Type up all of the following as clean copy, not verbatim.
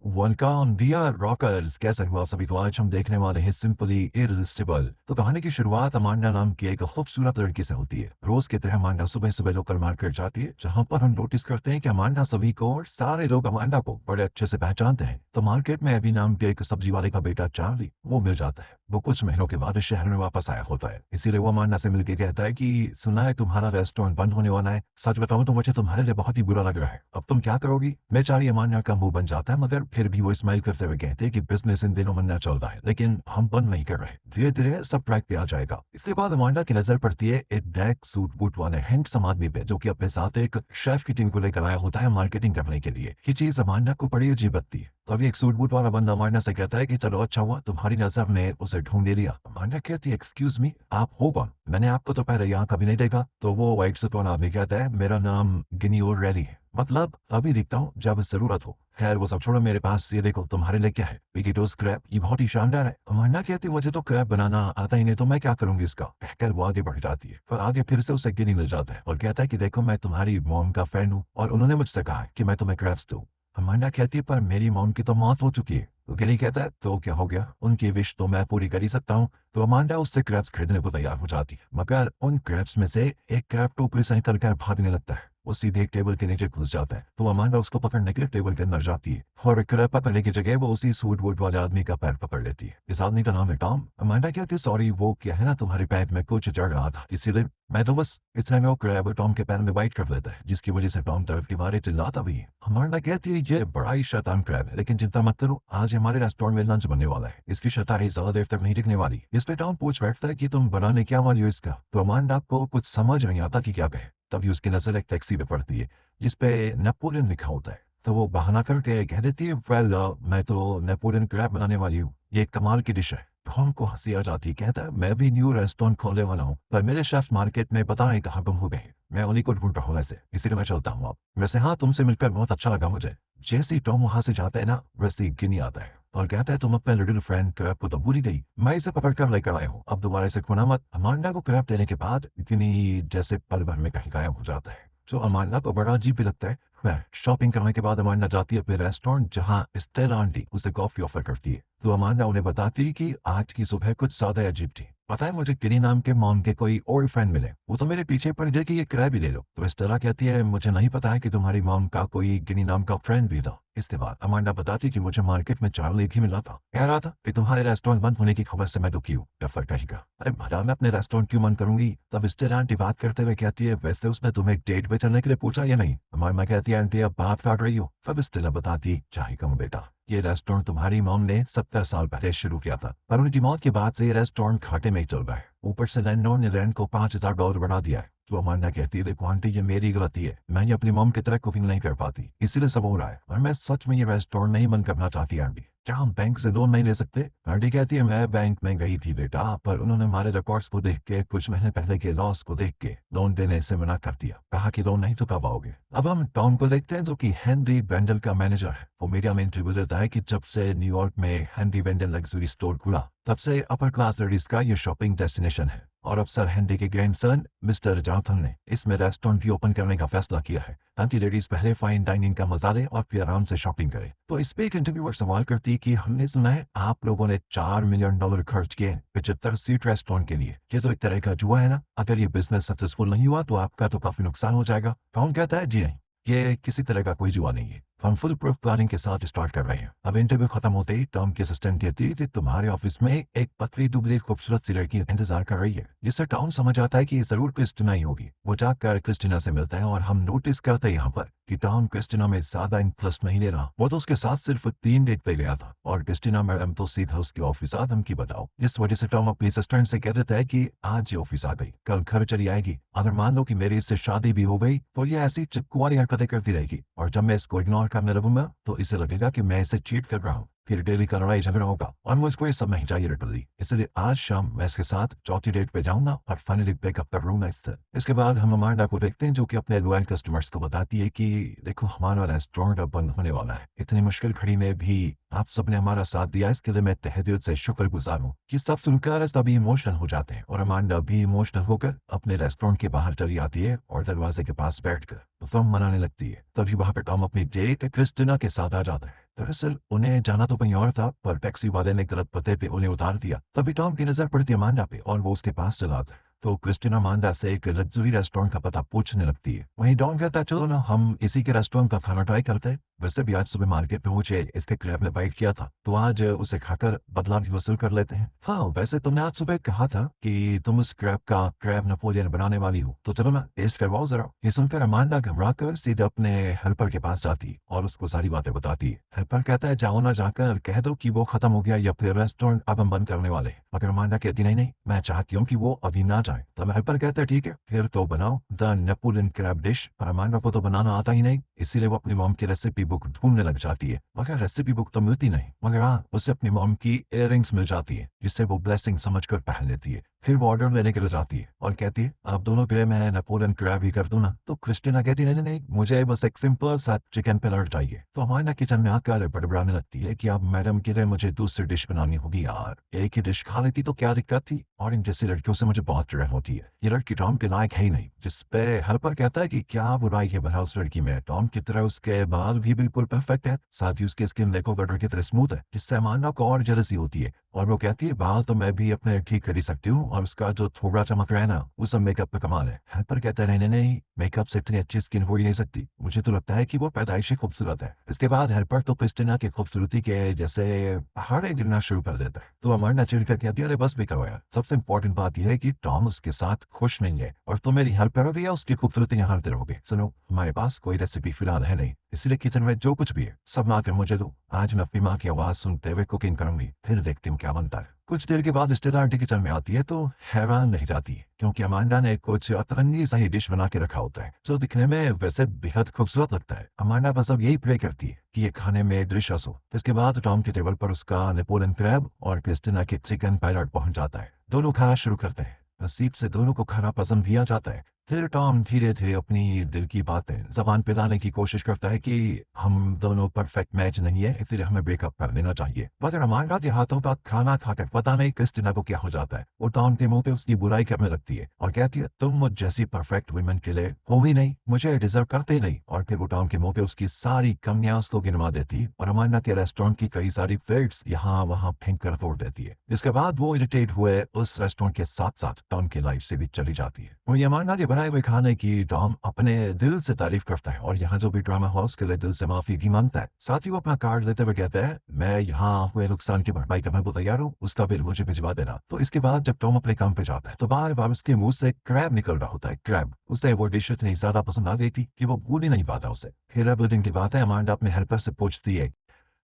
Welcome dear rockers, कैसे हो आप सभी। तो आज हम देखने वाले हैं सिंपली इररेसिस्टिबल। तो कहानी की शुरुआत अमांडा नाम की एक खूबसूरत लड़की से होती है। रोज की तरह अमांडा सुबह सुबह लोकल मार्केट जाती है, जहां पर हम नोटिस करते हैं कि अमांडा सभी को और सारे लोग अमांडा को बड़े अच्छे से पहचानते हैं। तो मार्केट में अभी नाम के एक सब्जी वाले का बेटा चार्ली वो मिल जाता है। वो कुछ महीनों के बाद इस शहर में वापस आया होता है, इसीलिए वो अमांडा से मिलकर कहता है कि सुना है तुम्हारा रेस्टोरेंट बंद होने वाला है। सच बताऊं तो मुझे तुम्हारे लिए बहुत ही बुरा लग रहा है। अब तुम क्या करोगी। बेचारी अमांडा का मुंह बन जाता है, मगर फिर भी वो स्माइल करते हुए कहते हैं कि बिजनेस इन दिनों मंदा चल रहा है, लेकिन हम बंद नहीं कर रहे। धीरे धीरे सब ट्रैक पे आ जाएगा। इसके बाद अमांडा की नजर पड़ती है एक ब्लैक सूट बूट वाले हैंडसम आदमी पे, जो कि अपने साथ एक शेफ की टीम को लेकर आया होता है मार्केटिंग करने के लिए। ये चीज अमांडा को बड़ी अजीब लगती है। तो अभी एक सूट बूट वाला बंदा अमांडा से कहता है कि चलो अच्छा हुआ तुम्हारी नजर ने उसे ढूंढ लिया। अमांडा कहती है एक्सक्यूज मी, आप हो कौन। मैंने आपको तो पहले यहाँ कभी नहीं देखा। तो वो व्हाइट सूट वाला आदमी कहता है मेरा नाम गिनी और रेडी है, मतलब अभी दिखता हूँ जब जरूरत हो। खैर वो सब छोड़ो, मेरे पास ये देखो तुम्हारे लिए क्या है। पिकीटोस क्रैब, ये बहुत ही शानदार है। अमांडा कहती मुझे तो क्रैब बनाना आता ही नहीं, तो मैं क्या करूंगी इसका। कहकर वो आगे बढ़ जाती है, फिर आगे फिर से उसे गिनी मिल जाता है और कहता है कि देखो मैं तुम्हारी मॉम का फ्रेंड हूँ और उन्होंने मुझसे कहा है कि मैं तुम्हें क्रैब्स दूँ। अमांडा कहती है पर मेरी मॉम की तो मौत हो चुकी है। तो गिनी कहता है तो क्या हो गया, उनकी विश तो मैं पूरी कर ही सकता हूँ। तो अमांडा उससे क्रैब्स खरीदने को तैयार हो जाती है, मगर उन क्रैब्स में से एक क्रैब टोकरी से निकल कर भागने लगता है। वो सीधे एक टेबल के नीचे घुस जाता है। तो अमांडा उसको पकड़ने के लिए टेबल के अंदर जाती है और क्रैब पकड़ने की जगह वो उसी सूट वूट वाले आदमी का पैर पकड़ लेती है। इस आदमी का नाम है टॉम। अमांडा कहती है सॉरी, वो क्या है ना तुम्हारे पैर में कुछ चढ़ रहा था, इसीलिए मैं तो बस इतना में वो क्रैब टॉम के पैर में बाइट कर लेता है, जिसकी वजह से टॉम तरफ के बारे चिल्लाता भी है। अमांडा कहती है ये बड़ा ही शैतान क्रैब है, लेकिन चिंता मत करो, आज हमारे रेस्टोरेंट में लंच बनने वाला है, इसकी शैतानी ज्यादा देर तक नहीं टिकने वाली। इस पे टॉम पूछ बैठता है कि तुम बनाने क्या वाली हो इसका। तो अमांडा को कुछ समझ नहीं आता कि क्या कहे। तभी उसकी नजर एक टैक्सी पे पड़ती है जिसपे नेपोलियन लिखा होता है। तो वो बहाना करके कह देती है वेल मैं तो नेपोलियन क्रैब बनाने वाली हूँ, ये एक कमाल की डिश है। टॉम को हंसी आ जाती है, कहता है मैं भी न्यू रेस्टोरेंट खोलने वाला हूँ, पर मेरे शेफ मार्केट में पता नहीं कहाँ गुम हो गए। मैं उन्हीं को ढूंढ रहा हूँ ऐसे, इसीलिए मैं चलता हूँ। अब वैसे हाँ, तुमसे मिलकर बहुत अच्छा लगा मुझे। जैसे ही टॉम वहां से जाता है ना, वैसे ही गिनी आता है और कहता है तुम अपने लिटिल फ्रेंड क्रैब को तो भूल ही गई, मैं इसे पकड़ कर लेकर आया हूँ, अब दोबारा इसे खोना मत। अमांडा को क्रैब देने के बाद गिनी जैसे पल भर में कहीं गायब हो जाता है, जो अमांडा को बड़ा अजीब भी लगता है। वह शॉपिंग करने के बाद अमांडा जाती है अपने रेस्टोरेंट, जहाँ स्टेला आंटी उसे कॉफी ऑफर करती है। तो अमांडा उन्हें बताती है कि आज की सुबह कुछ ज्यादा अजीब थी। पता है मुझे गिनी नाम के मॉम के कोई और फ्रेंड मिले, वो तो मेरे पीछे पड़ गए कि ये क्रैब ही ले लो। तो स्टेला कहती है मुझे नहीं पता है कि तुम्हारी मॉम का कोई गिनी नाम का फ्रेंड भी था। इसके बाद अमांडा बताती कि मुझे मार्केट में चार्ली भी मिला था, कह रहा था कि तुम्हारे रेस्टोरेंट बंद होने की खबर से मैं दुखी हूँ। डफर कहेगा अरे भला मैं अपने रेस्टोरेंट क्यों बंद करूंगी। तब स्टेला आंटी बात करते हुए कहती है वैसे उसने तुम्हें डेट पे चलने के लिए पूछा या नहीं। अमांडा कहती है आंटी अब बात काट रही हो। तब स्टेला बताती चाहे कम बेटा, ये रेस्टोरेंट तुम्हारी मॉम ने 70 साल पहले शुरू किया था, पर उनकी मौत के बाद से ये रेस्टोरेंट घाटे में ही चल रहा है। ऊपर से लैंडलॉर्ड ने रेंट को $5000 बढ़ा दिया है। तो अमांडा कहती है देखो आंटी ये मेरी गलती है, मैं ये अपनी मॉम की तरह कुकिंग नहीं कर पाती, इसीलिए सब हो रहा है, और मैं सच में ये रेस्टोरेंट नहीं बंद करना चाहती आंटी। क्या हम बैंक से लोन नहीं ले सकते। आंटी कहती है मैं बैंक में गई थी बेटा, पर उन्होंने हमारे रिकॉर्ड्स को देख के कुछ महीने पहले के लॉस को देख के लोन देने से मना कर दिया, कहा कि लोन नहीं चुका पाओगे। अब हम टॉम को देखते हैं जो कि हेनरी वेंडल का मैनेजर है। वो मीडिया में इंटरव्यू देता है कि जब से न्यूयॉर्क में हेनरी वेंडल लग्जरी स्टोर खुला, तब से अपर क्लास लेडीज का ये शॉपिंग डेस्टिनेशन है, और अब सर हेनरी के ग्रैंडसन मिस्टर जॉनथन ने इसमें रेस्टोरेंट भी ओपन करने का फैसला किया है, ताकि लेडीज पहले फाइन डाइनिंग का मजा ले और फिर आराम से शॉपिंग करे। तो इस पे एक इंटरव्यूअर सवाल करती है कि हमने सुना है आप लोगों ने $4 मिलियन खर्च किए 75 सीट रेस्टोरेंट के लिए, ये तो एक तरह का जुआ है ना। अगर ये बिजनेस सक्सेसफुल नहीं हुआ तो आपका तो काफी नुकसान हो जाएगा। टॉम कहता है जी नहीं, ये किसी तरह का कोई जुआ नहीं है, हम फुल प्रूफ प्लानिंग के साथ स्टार्ट कर रहे हैं। अब इंटरव्यू खत्म होते ही टॉम की असिस्टेंट कहती है कि तुम्हारे ऑफिस में एक पतली दुबली खूबसूरत सी लड़की इंतजार कर रही है, जिससे टॉम समझ आता है कि ये जरूर क्रिस्टिना ही होगी। वो जाकर क्रिस्टिना से मिलता है और हम नोटिस करते हैं यहाँ पर कि टॉम क्रिस्टिना में ज्यादा इंटरेस्ट नहीं ले रहा। वो तो उसके साथ सिर्फ 3 डेट पे गया था और क्रिस्टिना मैडम तो सीधा उसके ऑफिस आ धमकी बताओ। इस वजह से टॉम अपनी असिस्टेंट से कह देता है कि आज ये ऑफिस आ गई, कल घर चली आएगी, अगर मान लो कि मेरी इससे शादी भी हो गई तो ये ऐसी चिपकुआरी हरकतें करती रहेगी, और जब मैं इसको इग्नोर करने लगूंगा तो इसे लगेगा कि मैं इसे चीट कर रहा हूँ, फिर डेली का लड़ाई झगड़ा होगा और मुझको ये सब नहीं चाहिए लिटरली। इसलिए आज शाम मैं इसके साथ चौथी डेट पे जाऊंगा और फाइनली ब्रेकअप कर लूंगा इससे। इसके बाद हम अमांडा को देखते हैं जो कि अपने लॉयल कस्टमर्स को बताती है कि देखो हमारा रेस्टोरेंट अब बंद होने वाला है, इतनी मुश्किल घड़ी में भी आप सबने हमारा साथ दिया, इसके लिए मैं तहे दिल से शुक्रगुजार हूँ। ये सब सुनकर सभी इमोशनल हो जाते हैं और अमांडा भी इमोशनल होकर अपने रेस्टोरेंट के बाहर चली आती है और दरवाजे के पास बैठकर फिल्म मनाने लगती है। तभी वहां पर टॉम अपनी डेट क्रिस्टिना के साथ आ जाता है। दरअसल उन्हें जाना तो कहीं और था, पर टैक्सी वाले ने गलत पते पे उन्हें उतार दिया। तभी टॉम की नजर पड़ती अमांडा पे और वो उसके पास चला आता है। तो क्रिस्टीना अमांडा से एक लग्जरी रेस्टोरेंट का पता पूछने लगती है। वहीं डॉन कहता है, चलो ना हम इसी के रेस्टोरेंट का खाना ट्राई करते हैं। वैसे भी आज सुबह मार्केट में मुझे इसके क्रैब ने बाइट किया था, तो आज उसे खाकर बदला भी वसूल कर लेते हैं। हाँ, वैसे तुमने आज सुबह कहा था कि तुम उस क्रैब नेपोलियन बनाने वाली हो, तो चलो ना टेस्ट करवाओ जरा। ये सुनकर अमांडा घबरा कर सीधे अपने हेल्पर के पास जाती है और उसको सारी बातें बताती है। हेल्पर कहता है, जाओ ना जाकर कह दो कि वो खत्म हो गया या फिर रेस्टोरेंट अब हम बंद करने वाले हैं। मगर अमांडा कहती, नहीं नहीं, मैं चाहती हूँ कि वो अभी ना जाए। तब हेल्पर कहता है, ठीक है फिर तो बनाओ द नेपोलियन क्रैब डिश। पर अमांडा को तो बनाना आता ही नहीं, इसीलिए वो अपनी मॉम की रेसिपी बुक ढूंढने लग जाती है। मगर रेसिपी बुक तो मिलती नहीं, मगर हाँ उसे अपनी मॉम की इयररिंग्स मिल जाती है, जिससे वो ब्लेसिंग समझकर पहन लेती है। फिर वो ऑर्डर लेने के लिए जाती है और कहती है, आप दोनों के लिए मैं नेपोलियन क्रैब ही कर दूं ना। तो क्रिस्टीना कहती है, नहीं नहीं नहीं, मुझे बस एक सिंपल सा चिकन पिलर चाहिए। तो हमारे किचन में आकर बड़बड़ाने लगती है कि अब मैडम के लिए मुझे दूसरी डिश बनानी होगी। यार एक ही डिश खा लेती तो क्या दिक्कत थी, और इन जैसी लड़कियों से मुझे बहुत चिढ़ होती है। ये लड़की टॉम के लायक है ही नहीं। जिस पे हेल्पर कहता है कि क्या बुराई है भला उस लड़की में, टॉम की तरह उसके बाल भी बिल्कुल परफेक्ट है, साथ ही उसकी स्किन देखो बटर की तरह स्मूथ है, जिससे अमांडा को और जेलसी होती है। और वो कहती है, बाल तो मैं भी अपने ठीक कर ही सकती हूँ, और उसका जो थोड़ा चमक रहा है ना, वो सब मेकअप पे कमाल है। हेल्पर कहता है, नहीं नहीं नहीं, मेकअप से इतनी अच्छी स्किन हो ही नहीं सकती, मुझे तो लगता है कि वो पैदाइशी खूबसूरत है। इसके बाद हेल्पर तो क्रिस्टीना की खूबसूरती के जैसे पहाड़े गिरना शुरू कर देता है। तो अमरना चिढ़कर कहती है, अरे बस भी करो यार। सबसे इंपॉर्टेंट बात यह है कि टॉम उसके साथ खुश नहीं है, और तुम मेरी हेल्पर हो भी या उसकी खूबसूरती निहारते रहोगे। सुनो, हमारे पास कोई रेसिपी फिलहाल है नहीं, इसलिए किचन में जो कुछ भी है सब ला कर मुझे दो। आज मैं अपनी माँ की आवाज सुनते हुए कुकिंग करूंगी, फिर देखती हूँ क्या बनता है। कुछ देर के बाद स्टेला आंटी किचन में आती है तो हैरान रह जाती है, क्योंकि अमांडा ने कुछ अतरंगी सा ही डिश बना के रखा होता है, जो दिखने में वैसे बेहद खूबसूरत लगता है। अमांडा बस अब यही प्रे करती है कि ये खाने में डिलिशियस हो। इसके बाद टॉम के टेबल पर उसका नेपोलियन क्रैब और क्रिस्टीना के चिकन पायलट पहुंच जाता है। दोनों खाना शुरू करते हैं। नसीब से दोनों को खाना पसंद भी आ जाता है। फिर टॉम धीरे धीरे अपनी दिल की बातें जबान पे लाने की कोशिश करता है कि हम दोनों परफेक्ट मैच नहीं है, इसलिए हमें ब्रेकअप कर देना चाहिए। मगर अमांडा के हाथों का खाना खाकर पता नहीं क्रिस्टीना को क्या हो जाता है। वो टॉम के मुंह पे उसकी बुराई करने लगती है और कहती है, तुम मुझ जैसी परफेक्ट वुमेन के लिए हो ही नहीं, मुझे डिजर्व करते नहीं। और फिर वो टॉम के मुंह पे उसकी सारी कमियां उसको गिनवा देती है और अमांडा के रेस्टोरेंट की कई सारी फेट्स यहाँ वहाँ फेंक कर तोड़ देती है। इसके बाद वो इरिटेट हुए उस रेस्टोरेंट के साथ साथ टॉम की लाइफ से भी चली जाती है। और अमांडा के बनाए हुए खाने की टॉम अपने दिल से तारीफ करता है और यहाँ जो भी ड्रामा है उसके लिए दिल से माफी भी मांगता है। साथ ही वो अपना कार्ड लेते हुए कहता है, मैं यहाँ हुए नुकसान की भरपाई करने को तैयार हूँ, उसका बिल मुझे भिजवा देना। तो इसके बाद जब टॉम अपने काम पे जाता है तो बार बार उसके मुंह से क्रैब निकल रहा होता है। क्रैब उसे वो डिश इतनी ज्यादा पसंद आ गई थी कि वो भूल ही नहीं पाता उसे। फिर अब दिन की बात है, अमांडा अपने हेल्पर से पूछती है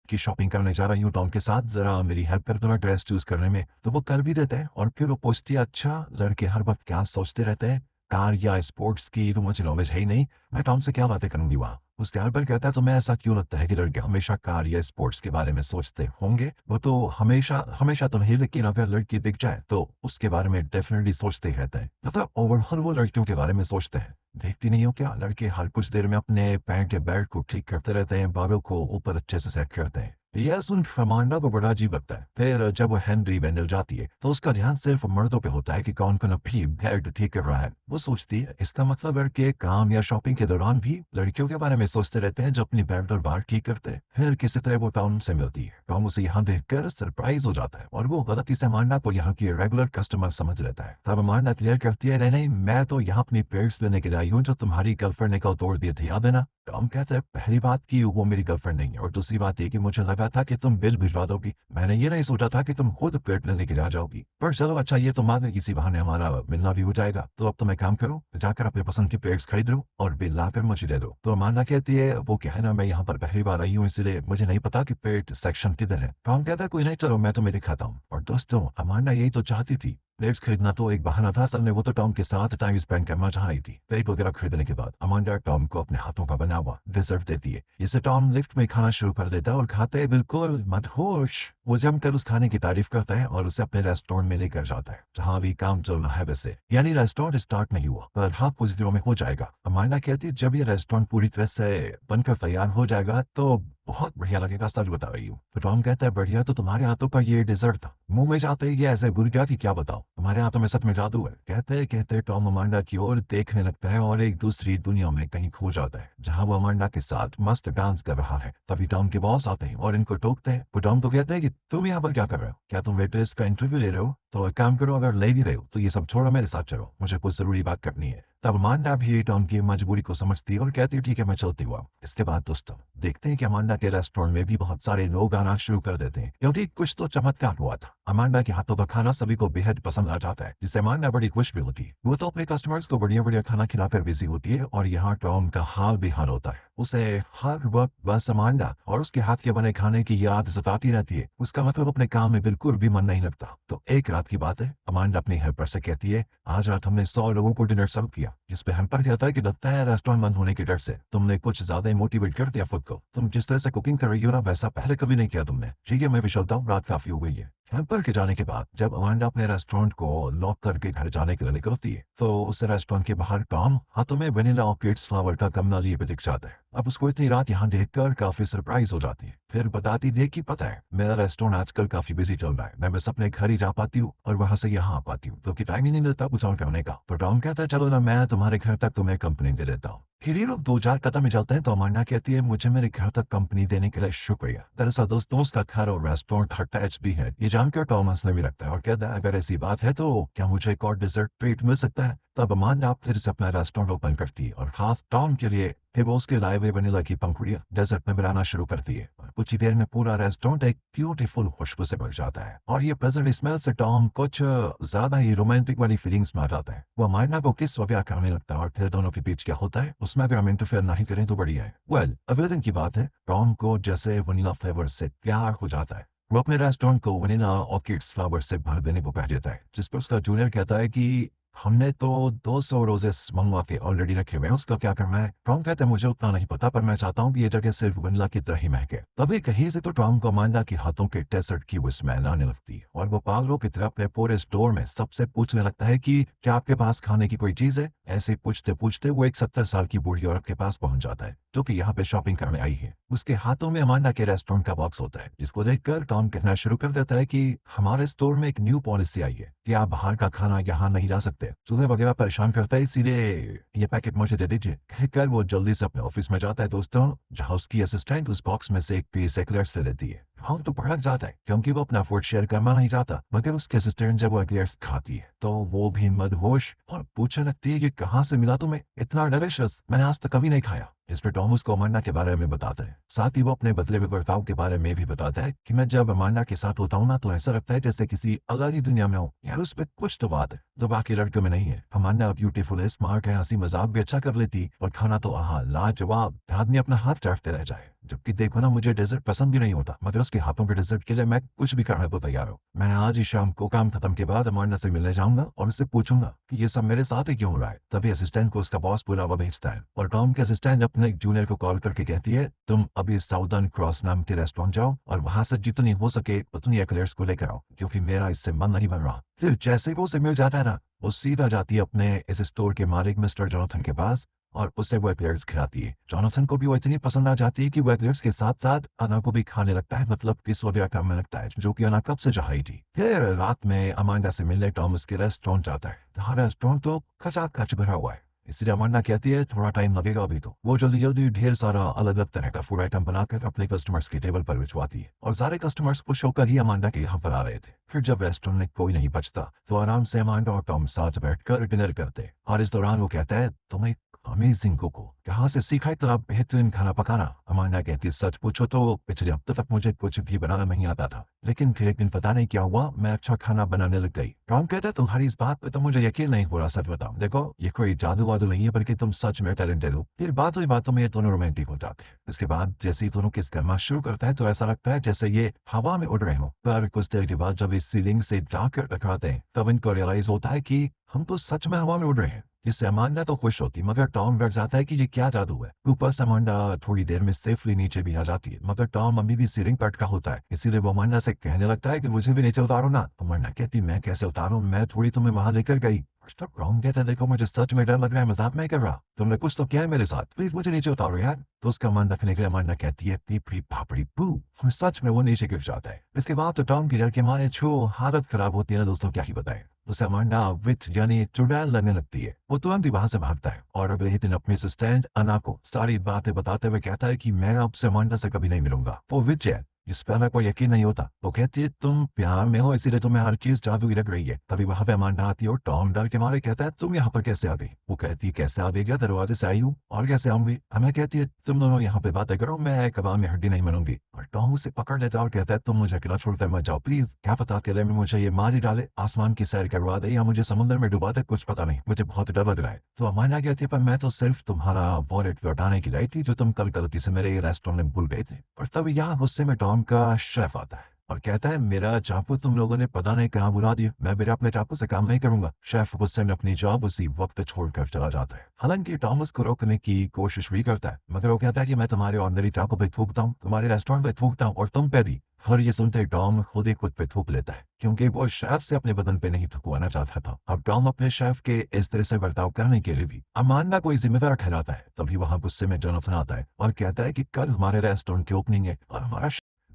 कि शॉपिंग करने जा रही हूँ टॉम के साथ, जरा मेरी हेल्प कर दो ना ड्रेस चूज करने में। तो वो कर भी देते हैं और फिर वो पूछती है, अच्छा लड़के हर वक्त क्या सोचते रहते हैं, कार या स्पोर्ट्स की तो मुझे नॉलेज है ही नहीं, मैं टॉम से क्या बातें करूंगी वहाँ। उसके हेल्पर कहता है, तो मैं ऐसा क्यों लगता है कि लड़के हमेशा कार या स्पोर्ट्स के बारे में सोचते होंगे, वो तो हमेशा हमेशा तो नहीं, लेकिन अगर लड़की दिख जाए तो उसके बारे में डेफिनेटली सोचते ही रहते हैं। मतलब ओवरऑल वो लड़कियों के बारे में सोचते हैं। देखती नहीं हो क्या, लड़के हर कुछ देर में अपने पैंट के बेल्ट को ठीक करते रहते हैं, बालों को ऊपर अच्छे से सेट करते हैं। यह सुन अमांडा को बड़ा अजीब लगता है। फिर जब वो हेनरी वेंडल जाती है तो उसका ध्यान सिर्फ मर्दों पे होता है कि कौन कौन अपनी बेल्ट ठीक कर रहा है। वो सोचती है, इसका मतलब लड़के काम या शॉपिंग के दौरान भी लड़कियों के बारे में सोचते रहते हैं जो अपनी बेल्ट और बाल ठीक करते हैं। फिर किसी तरह वो टॉम से मिलती है। टॉम उसे यहाँ देखकर सरप्राइज हो जाता है और वो गलती से अमांडा को यहाँ की रेगुलर कस्टमर समझ लेता है। तब अमांडा क्लियर करती है, नहीं नहीं, मैं तो यहाँ अपनी पेड्स लेने के लिए आई हूँ जो तुम्हारी गर्लफ्रेंड ने कल तोड़ दिए थे, याद है ना। टॉम कहता है, पहली बात की वो मेरी गर्लफ्रेंड नहीं है, और दूसरी बात ये कि मुझे लगा था कि तुम बिल भिजवा दोगी, मैंने ये नहीं सोचा था कि तुम खुद पेट लेने के लिए आ जाओगी। पर चलो अच्छा, ये तो मान किसी बहाने हमारा मिलना भी हो जाएगा। तो अब तुम एक काम करो, जाकर अपने पसंद की पेट्स खरीद लो और बिल लाकर मुझे दे दो। तो अमांडा कहती है, वो क्या है ना, मैं यहाँ पर पहली बार आई हूँ इसलिए मुझे नहीं पता कि पेट सेक्शन किधर है। टॉम कहता है, कोई नहीं, चलो मैं तुम्हें दिखाता हूँ। और दोस्तों अमांडा यही तो चाहती थी। प्लेट्स खरीदना तो एक बहाना था, असल में वो तो टॉम के साथ टाइम स्पेंड करना चाह रही थी। प्लेट वगैरह खरीदने के बाद अमांडा टॉम को अपने हाथों का बना हुआ डिजर्ट देती है। इससे टॉम लिफ्ट में खाना शुरू कर देता है और खाते ही बिल्कुल मदहोश वो जमकर उस खाने की तारीफ करता है और उसे अपने रेस्टोरेंट में लेकर जाता है, जहाँ भी काम चल रहा है वैसे, यानी रेस्टोरेंट स्टार्ट नहीं हुआ पर हाफ कुछ दिनों में हो जाएगा। अमांडा कहती है, जब ये रेस्टोरेंट पूरी तरह से बनकर तैयार हो जाएगा तो बहुत बढ़िया लगेगा, सच बता रही हूँ। तो टॉम कहता है बढ़िया, तो तुम्हारे हाथों का ये डिजर्ट था, मुंह में जाते ही ये ऐसे भूल गया कि क्या बताओ, तुम्हारे हाथों में सच में जादू है। कहते टॉम अमांडा की ओर देखने लगता है और एक दूसरी दुनिया में कहीं खो जाता है, जहाँ वो अमांडा के साथ मस्त डांस कर रहा है। तभी टॉम के बॉस आते हैं और इनको टोकते हैं। वो टॉम को कहते हैं कि तुम यहाँ पर क्या कर रहे हो, क्या तुम वेटर्स का इंटरव्यू ले रहे हो? तो एक काम करो, अगर ले भी रहे हो तो ये सब छोड़ो, मेरे साथ चलो, मुझे कुछ जरूरी बात करनी है। तब अमांडा भी टॉम की मजबूरी को समझती है और कहती है ठीक है, मैं चलती हुआ। इसके बाद दोस्तों देखते हैं कि अमांडा के रेस्टोरेंट में भी बहुत सारे लोग आना शुरू कर देते हैं, क्योंकि कुछ तो चमत्कार हुआ था। अमांडा के हाथों का खाना सभी को बेहद पसंद आ जाता है, जिससे अमांडा बड़ी खुश भी होती है। वो तो अपने कस्टमर्स को बढ़िया बढ़िया खाना खिलाकर बिजी होती है और यहाँ टॉम का हाल बेहाल होता है। उसे हर वक्त बस अमांडा और उसके हाथ के बने खाने की याद सताती रहती है। उसका मतलब अपने काम में बिल्कुल भी मन नहीं लगता। तो एक रात की बात है, अमांडा अपनी हेल्पर से कहती है आज रात हमने 100 लोगों को डिनर सर्व किया। इस पे हेल्पर कहता है कि लगता है रेस्टोरेंट बंद होने के डर से तुमने कुछ ज्यादा ही मोटिवेट कर दिया खुद को। तुम जिस तरह से कुकिंग कर रही हो ना, वैसा पहले कभी नहीं किया तुमने। ठीक है, मैं भी चलता हूँ, रात काफी हो गई है। हेल्पर के जाने के बाद जब अमांडा अपने रेस्टोरेंट को लॉक करके घर जाने के लिए निकलती है, तो उसे रेस्टोरेंट के बाहर टॉम हाथों में वनीला ऑर्किड्स फ्लावर का गमला लिए हुए दिख जाता है। अब उसको इतनी रात यहाँ देखकर काफी सरप्राइज हो जाती है। फिर बताती है कि पता है मेरा रेस्टोरेंट आजकल काफी बिजी चल रहा है, मैं बस अपने घर ही जा पाती हूँ और वहां से यहाँ आ पाती हूँ, क्योंकि टाइम ही नहीं मिलता कुछ और करने का। तो टॉम कहता है चलो ना, मैं तुम्हारे घर तक तुम्हें कंपनी दे देता हूँ। फिर ये लोग 2-4 कदम में चलते हैं तो अमांडा कहती है मुझे मेरे घर तक कंपनी देने के लिए शुक्रिया। दरअसल दोस्तों उसका घर और रेस्टोरेंट अटैच भी है। ये जानकर टॉम हंसने भी लगता है और कहता है अगर ऐसी बात है तो क्या मुझे एक और डिजर्ट ट्रीट मिल सकता है? तब अमांडा फिर से अपना रेस्टोरेंट ओपन करती है और खास टॉम के लिए फिर वो उसके लाए हुए वनीला की पंखुड़ियां डेजर्ट में बनाना शुरू करती है। और कुछ ही देर में पूरा रेस्टोरेंट एक ब्यूटीफुल खुशबू से भर जाता है और ये प्लेजेंट स्मेल से टॉम कुछ ज्यादा ही रोमांटिक वाली फीलिंग्स में आ जाता है। वो अमांडा को किस वजह करने लगता है और फिर दोनों के बीच क्या होता है उसमें अगर हम इंटरफेयर नहीं करें तो बढ़िया है। वेल, अगले दिन की बात है, टॉम को जैसे वनीला फ्लेवर से प्यार हो जाता है। वो अपने रेस्टोरेंट को वनीला ऑर्किड्स फ्लावर से भर देने को कह देता है, जिस पर उसका जूनियर कहता है कि हमने तो 200 रोजेस मंगवा के ऑलरेडी रखे हुए हैं, उसका क्या करना है? टॉम कहता है मुझे उतना नहीं पता, पर मैं चाहता हूँ कि ये जगह सिर्फ वनीला की तरह ही महके। तभी कहीं से तो टॉम को अमांडा के हाथों के डेजर्ट की वो स्मेल आने लगती है और वो पागलों की तरह अपने पूरे स्टोर में सबसे पूछने लगता है कि क्या आपके पास खाने की कोई चीज है? ऐसे पूछते पूछते वो एक 70 साल की बूढ़ी औरत के पास पहुंच जाता है, जो कि यहाँ पे शॉपिंग करने आई है। उसके हाथों में अमांडा के रेस्टोरेंट का बॉक्स होता है, जिसको देखकर टॉम कहना शुरू कर देता है कि हमारे स्टोर में एक न्यू पॉलिसी आई है कि आप बाहर का खाना यहाँ नहीं ला सकते। चूल्हे वगैरह परेशान करता है, इसीलिए ये पैकेट मुझे दे दीजिए। कहकर वो जल्दी से अपने ऑफिस में जाता है दोस्तों, जहाँ उसकी असिस्टेंट उस बॉक्स में से एक पीस एक्लेयर्स ले लेती है। हाँ तो भड़क जाता है क्योंकि वो अपना फूड शेयर करना नहीं चाहता, मगर उसके असिस्टेंट जब वो एक्लेयर्स खाती है तो वो भी मदहोश और पूछने लगती है कि कहाँ से मिला तुम्हें, इतना डिलिशियस, मैंने आज तक कभी नहीं खाया। इस पर टॉम उसको अमांडा के बारे में बताता है, साथ ही वो अपने बदले हुए बर्ताव के बारे में भी बताता है कि मैं जब अमांडा के साथ होता हूँ ना, तो ऐसा लगता है जैसे किसी अलग ही दुनिया में हूँ। यार उस पर कुछ तो बात है जो बाकी लड़कों में नहीं है। अमांडा ब्यूटीफुल है, स्मार्ट है, हंसी मजाक भी अच्छा कर लेती और खाना तो आहा लाजवाब, आदमी अपना हाथ चाटते रह जाए। जबकि देखो ना, मुझे डेजर्ट पसंद भी नहीं होता, मगर उसके हाथों के डेजर्ट के लिए मैं कुछ भी करने को तैयार हूँ। मैं आज ही शाम को काम खत्म के बाद अमांडा से मिलने जाऊंगा और उससे पूछूंगा कि ये सब मेरे साथ ही क्यों हो रहा है। तभी असिस्टेंट को उसका बॉस बुलावा भेजता है और टॉम के असिस्टेंट अपने जूनियर को कॉल करके कहती है तुम अभी साउदर्न क्रॉस नाम के रेस्टोरेंट जाओ और वहां से जितनी हो सके उतनी एक्लेयर्स को लेकर आओ, क्योंकि मेरा इससे मन नहीं बन रहा। फिर जैसे ही वो उसे मिल जाता है ना, वो सीधा जाती है अपने इस स्टोर के मालिक मिस्टर जोनाथन के पास और उसे वो एक्लेयर्स खिलाती है। जोनाथन को भी वो इतनी पसंद आ जाती है कि वो एक्लेयर्स के साथ साथ अना को भी खाने लगता है, मतलब किस वगैरह करने लगता है, जो कि अना कब से चाही थी। फिर रात में अमांडा से मिलने टॉम उसके रेस्टोरेंट जाता है। तो रेस्टोरेंट तो खचाखच भरा हुआ है, इसलिए अमांडा कहती है थोड़ा टाइम लगेगा अभी तो। वो जल्दी जल्दी ढेर सारा अलग अलग तरह का फूड आइटम बनाकर अपने कस्टमर्स के टेबल पर भिजवाती है और सारे कस्टमर्स खुश होकर ही अमांडा के यहाँ पर आ रहे थे। फिर जब रेस्टोरेंट में कोई नहीं बचता तो आराम से अमांडा और टॉम साथ बैठकर डिनर करते और इस दौरान वो कहता है तुम्हें अमेजिंग कुको, कहाँ से सीखा इतना बेहतरीन खाना पकाना? अमांडा कहती है सच पूछो तो पिछले हफ्ते तक मुझे कुछ भी बनाना नहीं आता था, लेकिन फिर एक दिन पता नहीं क्या हुआ मैं अच्छा खाना बनाने लग गई। टॉम कहता है तुम्हारी इस बात पे तो मुझे यकीन नहीं हो रहा, सच बताओ, देखो ये कोई जादू वादू नहीं है, बल्कि तुम सच में टैलेंटेड हो। फिर बात हुई बातों में ये दोनों रोमांटिक हो जाते हैं। इसके बाद जैसे ही दोनों किस करना शुरू करता है तो ऐसा लगता है जैसे ये हवा में उड़ रहे हो। पर कुछ देर के बाद जब इस सीलिंग से जाकर टकराते हैं तब इनको रियलाइज होता है कि हम तो सच में हवा में उड़ रहे हैं। इससे अमांडा तो खुश होती, मगर टॉम डर जाता है कि ये क्या जादू है। ऊपर से अमांडा थोड़ी देर में सेफली नीचे भी आ जाती है, मगर टॉम अभी भी सीलिंग पर अटका होता है, इसीलिए वो अमांडा से कहने लगता है कि मुझे भी नीचे उतारो ना। अमांडा कहती मैं कैसे उतारूं, मैं थोड़ी तुम्हें वहां लेकर गई। तब टॉम कहता है देखो मुझे सच में डर लग रहा है, मजाक नहीं कर रहा, तुमने कुछ तो किया है मेरे साथ, प्लीज मुझे नीचे उतारो यार। तो उसका मन रखने के लिए अमांडा कहती है पीपड़ी पापड़ी पू, और सच में वो नीचे गिर जाता है। इसके बाद तो टॉम की डर के मारे छो हालत खराब होती है ना दोस्तों, क्या ही बताए। उसे अमांडा विच यानी चुड़ैल लगने लगती है। वो तुरंत ही वहां से भागता है और अगले ही दिन अपने असिस्टेंट अना को सारी बातें बताते हुए कहता है कि मैं अब से अमांडा से कभी नहीं मिलूंगा। वो विच है, इस पर को यकीन नहीं होता। वो कहती है तुम प्यार में हो इसीलिए तुम्हें हर चीज जादुई लग रही है। तभी वहां पे अमांडा आती है और टॉम डर के मारे कहता है तुम यहाँ पर कैसे आ गई। वो कहती है कैसे आ गई, क्या दरवाजे से आई हूँ और कैसे आऊंगी। हमें कहती है तुम दोनों यहाँ पे बातें करो, मैं कबाब में हड्डी नहीं बनूंगी। और टॉम उसे पकड़ लेता है और कहता है तुम मुझे अकेला छोड़कर मत जाओ प्लीज, क्या पता अकेले में मुझे ये मार ही डाले, आसमान की सैर करवा दे या मुझे समुद्र में डुबा दे, कुछ पता नहीं, मुझे बहुत डर लग रहा है। तो अमांडा कहती है पर मैं तो सिर्फ तुम्हारा वॉलेट लौटाने की लाई थी जो तुम कल गलती से मेरे रेस्टोरेंट में भूल गए थे। और तभी यहाँ गुस्से में टॉम का शेफ आता है और कहता है मेरा चाकू तुम लोगों ने पता नहीं कहाँ बुला दिया, मैं मेरे अपने चाकू से काम नहीं करूंगा। शेफ गुस्से में अपनी जॉब उसी वक्त छोड़कर चला जाता है। हालांकि टॉम उसको रोकने की कोशिश भी करता है मगर वो कहता है कि मैं तुम्हारे ऑर्डनरी चाकू पे थूकता हूँ, तुम्हारे रेस्टोरेंट पे थूकता हूँ और तुम पे भी। और ये सुनते टॉम खुद ही खुद पे थूक लेता है क्योंकि वो शेफ से अपने बदन पे नहीं थुकवाना चाहता था। अब टॉम अपने शेफ के इस तरह से बर्ताव करने के लिए भी अमांडा को जिम्मेदार ठहराता है। तभी वहां गुस्से में जोनाथन आता है और कहता है कि कल हमारे रेस्टोरेंट की ओपनिंग है और हमारा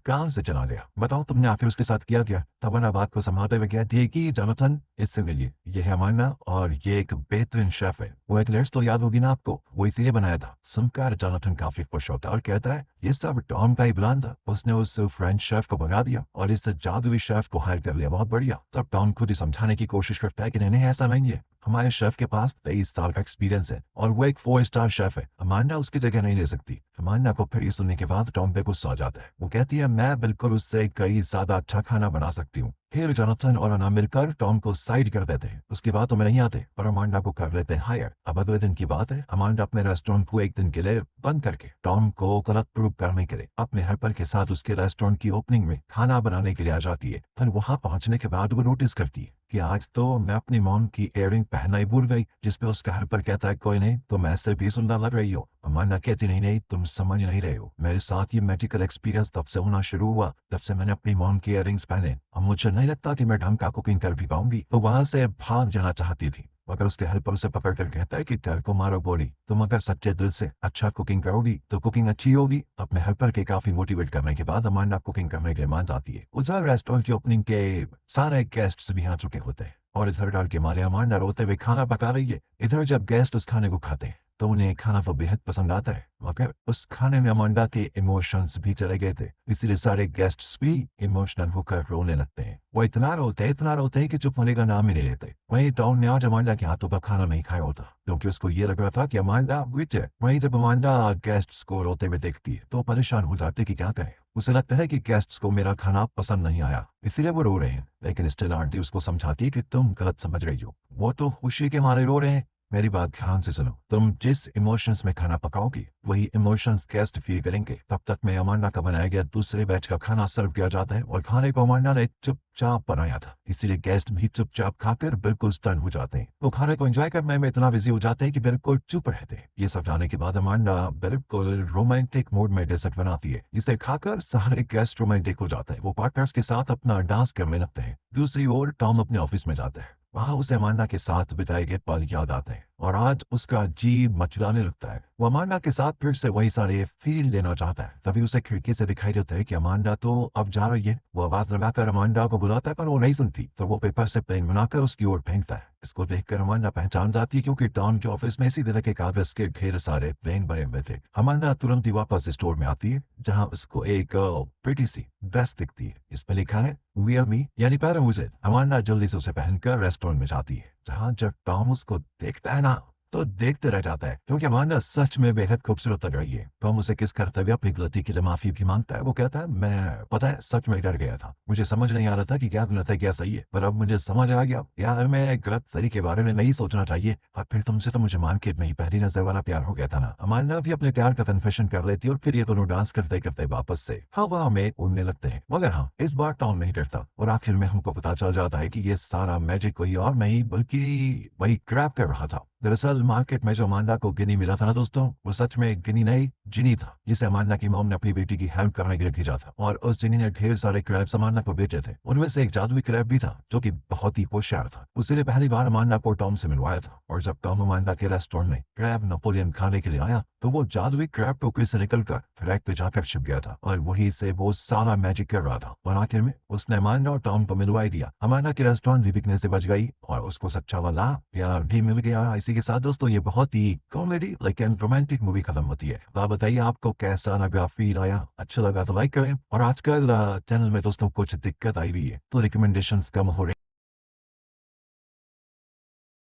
काम से चला गया, बताओ तुमने आखिर उसके साथ किया क्या। तब वह बात को संभालते हुए कहती है कि जोनाथन इससे मिलिए, ये है अमांडा और ये एक बेहतरीन शेफ है। वो एक तो याद होगी ना आपको, वो इसीलिए बनाया था। सुनकर जोनाथन काफी खुश होता है और कहता है ये सब टॉम का ही प्लान था, उसने उस फ्रेंच शेफ को भगा दिया और इस जादुई शेफ को हायर कर लिया, बहुत बढ़िया। तब टॉम खुद ही समझाने की कोशिश करता है कि नहीं नहीं ऐसा नहीं है, हमारे शेफ के पास 23 साल का एक्सपीरियंस है और वो एक 4 स्टार शेफ है, अमांडा उसकी जगह नहीं ले सकती। अमांडा को फिर ये सुनने के बाद टॉम पे गुस्सा आ जाता है। वो कहती है मैं बिल्कुल उससे कई ज्यादा अच्छा खाना बना सकती हूँ। फिर जोनाथन और अना मिलकर टॉम को साइड कर देते हैं, उसकी बातों में नहीं आते और अमांडा को कर लेते हैं हायर। अब अगले दिन की बात है, अमांडा अपने रेस्टोरेंट को एक दिन के लिए बंद करके टॉम को गलत प्रूव करने के लिए अपने हेल्पर के साथ उसके रेस्टोरेंट की ओपनिंग में खाना बनाने के लिए आ जाती है। फिर वहां पहुंचने के बाद वो नोटिस करती है कि आज तो मैं अपनी मॉम की इयररिंग पहनना ही भूल गई, जिसपे उसका हेल्पर कहता है कोई नहीं तुम ऐसे भी सुंदर लग रही हो। अमांडा कहती नहीं नहीं तुम समझ नहीं रहे हो, मेरे साथ ये मेडिकल एक्सपीरियंस तब से होना शुरू हुआ तब से मैंने अपनी मॉम की इयररिंग्स पहने, अब मुझे नहीं लगता कि मैं ढंग का कुकिंग कर भी पाऊंगी। तो वहां से भाग जाना चाहती थी मगर उसके हेल्पर उसे पकड़ कर कहता है कि डर को मारो गोली, तुम अगर सच्चे दिल से अच्छा कुकिंग करोगी तो कुकिंग अच्छी होगी। अपने हेल्पर के काफी मोटिवेट करने के बाद अमांडा कुकिंग करने के लिए मान जाती है। उधर रेस्टोरेंट की ओपनिंग के सारे गेस्ट्स भी आ चुके होते हैं और इधर डर के मारे अमांडा रोते हुए खाना पका रही है। इधर जब गेस्ट उस खाने को खाते हैं तो उन्हें खाना तो बेहद पसंद आता है मगर उस खाने में अमांडा के इमोशंस भी चले गए थे, इसीलिए सारे गेस्ट्स भी इमोशनल होकर रोने लगते हैं। वो इतना रोते हैं कि चुप होने का नाम ही नहीं लेते। वहीं टॉम ने आज अमांडा के हाथों पर खाना नहीं खाया होता क्योंकि उसको ये लग रहा था कि अमांडा विच है। वहीं जब अमांडा गेस्ट्स को रोते हुए देखती है तो परेशान हो जाती है कि क्या करे। उसे लगता है कि गेस्ट्स को मेरा खाना पसंद नहीं आया इसीलिए वो रो रहे हैं, लेकिन स्टिल आंटी उसको समझाती है कि तुम गलत समझ रही हो, वो तो खुशी के मारे रो रहे हैं। मेरी बात ध्यान से सुनो, तुम जिस इमोशंस में खाना पकाओगी वही इमोशंस गेस्ट फील करेंगे। तब तक में अमांडा का बनाया गया दूसरे बैच का खाना सर्व किया जाता है और खाने को अमांडा ने चुपचाप बनाया था, इसीलिए गेस्ट भी चुपचाप खाकर बिल्कुल स्टन हो जाते हैं। वो खाने को एंजॉय करने में इतना बिजी हो जाते हैं कि बिल्कुल चुप रहते हैं। ये सब जाने के बाद अमांडा बिल्कुल रोमांटिक मूड में डेजर्ट बनाती है, इसे खाकर सारे गेस्ट रोमांटिक हो जाते हैं। वो पार्टनर्स के साथ अपना डांस करने लगते हैं। दूसरी ओर टॉम अपने ऑफिस में जाता है, वहां उसे अमांडा के साथ बिताए गए पल याद आते हैं और आज उसका जी मचलाने लगता है। वो अमांडा के साथ फिर से वही सारे फील लेना चाहता है। तभी उसे खिड़की से दिखाई देता है कि अमांडा तो अब जा रही है। वो आवाज लगाकर अमांडा को बुलाता है पर वो नहीं सुनती, तो वो पेपर से पेन बनाकर उसकी ओर फेंकता है। इसको देखकर अमांडा पहचान जाती है क्योंकि टॉम के ऑफिस में इसी तरह के कागज के ढेर सारे पेन भरे हुए थे। अमांडा तुरंत ही वापस स्टोर में आती है जहाँ उसको एक प्रिटी सी ड्रेस दिखती है, इसमें लिखा है वियर मी यानी पैर मुझे। अमांडा जल्दी से उसे पहनकर रेस्टोरेंट में जाती है जहाँ जब टॉम उसको देखता है ना तो देखते रह जाता है क्योंकि अमांडा सच में बेहद खूबसूरत लग रही है। टॉम उसे किस करते हुए अपनी गलती के लिए माफी भी मांगता है। वो कहता है मैं पता है सच में डर गया था, मुझे समझ नहीं आ रहा था कि क्या गलत है क्या सही है, पर अब मुझे समझ आ गया यार मैं गलत सही के बारे में नहीं सोचना चाहिए। और फिर तुमसे तो मुझे मार्केट में ही पहली नजर वाला प्यार हो गया था ना। अमांडा भी अपने प्यार का कन्फेशन कर लेती है और फिर ये दोनों डांस करते करते वापस से हवा में उड़ने लगते हैं। मगर हाँ इस बार टॉम नहीं डरता और आखिर में हमको पता चल जाता है कि ये सारा मैजिक कोई और नहीं बल्कि वही क्रैप कर रहा था। दरअसल मार्केट में जो अमांडा को गिनी मिला था ना दोस्तों, वो सच में एक गिनी नहीं, जिनी था, जिसे अमांडा की मॉम ने अपनी बेटी की हेल्प करने के लिए भेजा था। और उस जिनी ने ढेर सारे क्रैब्स अमांडा को बेचे थे। उनमें से एक जादुई क्रैब भी था, जो कि बहुत ही होशियार था। उसने पहली बार अमांडा को टॉम से मिलवाया था, और जब टॉम अमांडा के रेस्टोरेंट में क्रैब नेपोलियन खाने के लिए आया, तो वो जादुई क्रैब टोकरी से निकलकर रैक पे जाकर छिप गया था, और वहीं से वो सारा मैजिक कर रहा था। और आखिर में उसने अमांडा और टॉम को मिलवा ही दिया। अमांडा के रेस्टोरेंट भी बिकने से बच गई, और उसको सच्चा वाला प्यार भी मिल गया। इसी के साथ दोस्तों ये बहुत ही कॉमेडी लेकिन रोमांटिक मूवी खत्म होती है। तो आप बताइए आपको कैसा लगा, फील आया, अच्छा लगा तो लाइक करें। और आजकल चैनल में दोस्तों कुछ दिक्कत आई हुई है, तो रिकमेंडेशंस कम हो रही